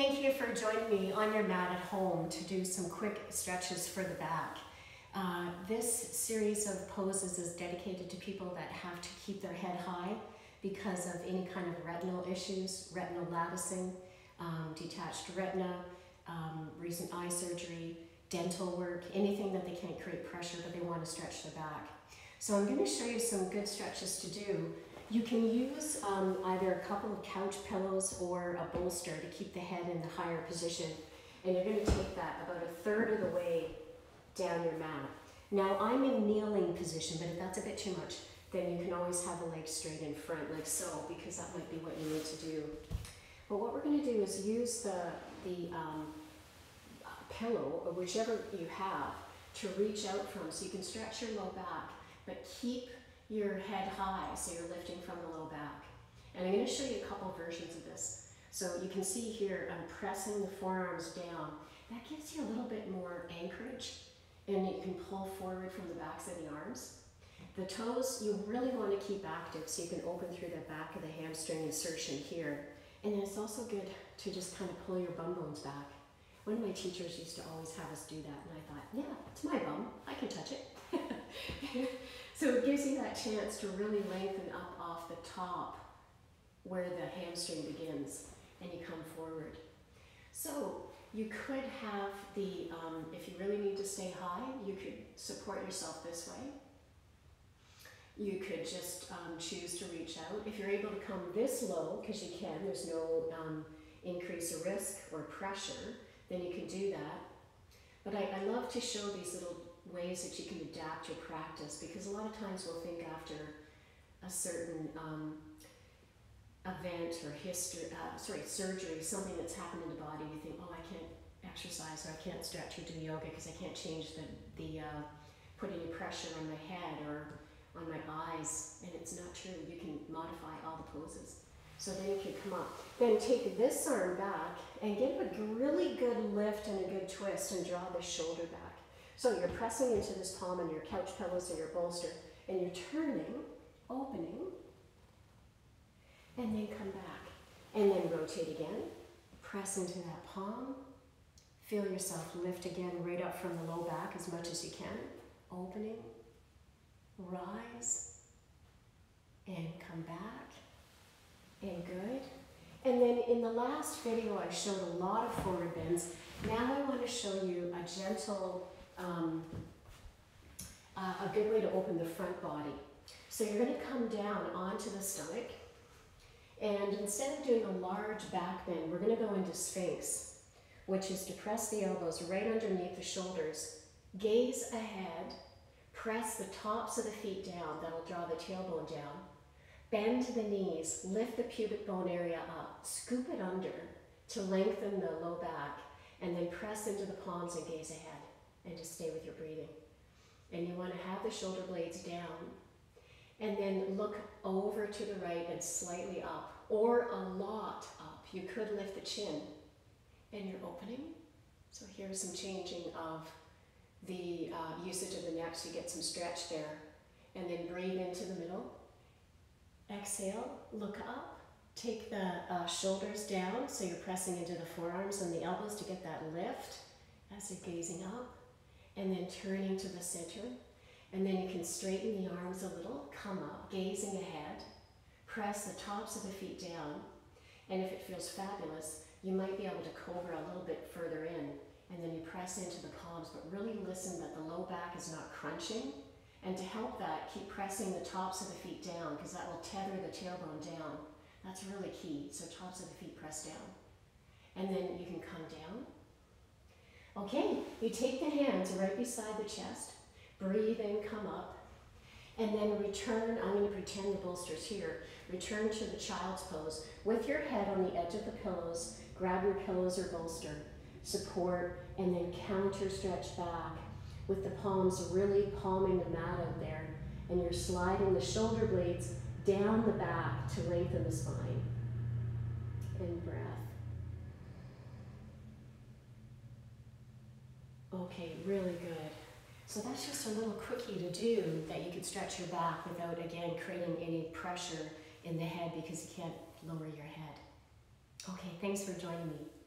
Thank you for joining me on your mat at home to do some quick stretches for the back. This series of poses is dedicated to people that have to keep their head high because of any kind of retinal issues, retinal latticing, detached retina, recent eye surgery, dental work, anything that they can't create pressure but they want to stretch their back. So I'm going to show you some good stretches to do. You can use either a couple of couch pillows or a bolster to keep the head in the higher position. And you're going to take that about a third of the way down your mat. Now I'm in kneeling position, but if that's a bit too much, then you can always have the legs straight in front like so, because that might be what you need to do. But what we're going to do is use the pillow, or whichever you have, to reach out from, so you can stretch your low back, but keep your head high, so you're lifting from the low back. And I'm going to show you a couple versions of this. So you can see here, I'm pressing the forearms down. That gives you a little bit more anchorage, and you can pull forward from the backs of the arms. The toes, you really want to keep active, so you can open through the back of the hamstring insertion here. And then it's also good to just kind of pull your bum bones back. One of my teachers used to always have us do that, and I thought, yeah, it's my bum, I can touch it. So it gives you that chance to really lengthen up off the top where the hamstring begins, and you come forward. So you could have the, if you really need to stay high, you could support yourself this way. You could just choose to reach out. If you're able to come this low, because you can, there's no increase of risk or pressure, then you can do that. But I love to show these little ways that you can adapt your practice, because a lot of times we'll think after a certain event or surgery, something that's happened in the body, you think, oh, I can't exercise or I can't stretch or do yoga because I can't change put any pressure on my head or on my eyes, and it's not true. You can modify all the poses. So then you can come up. Then take this arm back and give a really good lift and a good twist and draw the shoulder back. So you're pressing into this palm on your couch pillows or your bolster, and you're turning, opening, and then come back. And then rotate again, press into that palm, feel yourself lift again right up from the low back as much as you can, opening, rise, and come back, and good. And then in the last video I showed a lot of forward bends. Now I want to show you a gentle, a good way to open the front body. So you're going to come down onto the stomach, and instead of doing a large back bend, we're going to go into Sphinx, which is to press the elbows right underneath the shoulders, gaze ahead, press the tops of the feet down, that'll draw the tailbone down, bend the knees, lift the pubic bone area up, scoop it under to lengthen the low back, and then press into the palms and gaze ahead, and just stay with your breathing. And you want to have the shoulder blades down, and then look over to the right and slightly up, or a lot up. You could lift the chin, and you're opening. So here's some changing of the usage of the neck, so you get some stretch there. And then breathe into the middle. Exhale, look up. Take the shoulders down, so you're pressing into the forearms and the elbows to get that lift as you're gazing up. And then turning to the center. And then you can straighten the arms a little, come up, gazing ahead. Press the tops of the feet down. And if it feels fabulous, you might be able to cobra a little bit further in. And then you press into the palms, but really listen that the low back is not crunching. And to help that, keep pressing the tops of the feet down, because that will tether the tailbone down. That's really key. So tops of the feet press down. And then you can come down. Okay, you take the hands right beside the chest. Breathe in, come up. And then return. I'm going to pretend the bolster's here. Return to the child's pose. With your head on the edge of the pillows, grab your pillows or bolster. Support, and then counter stretch back with the palms really palming the mat out there, and you're sliding the shoulder blades down the back to lengthen the spine. And breath. Okay, really good. So that's just a little quickie to do that you can stretch your back without, again, creating any pressure in the head because you can't lower your head. Okay, thanks for joining me.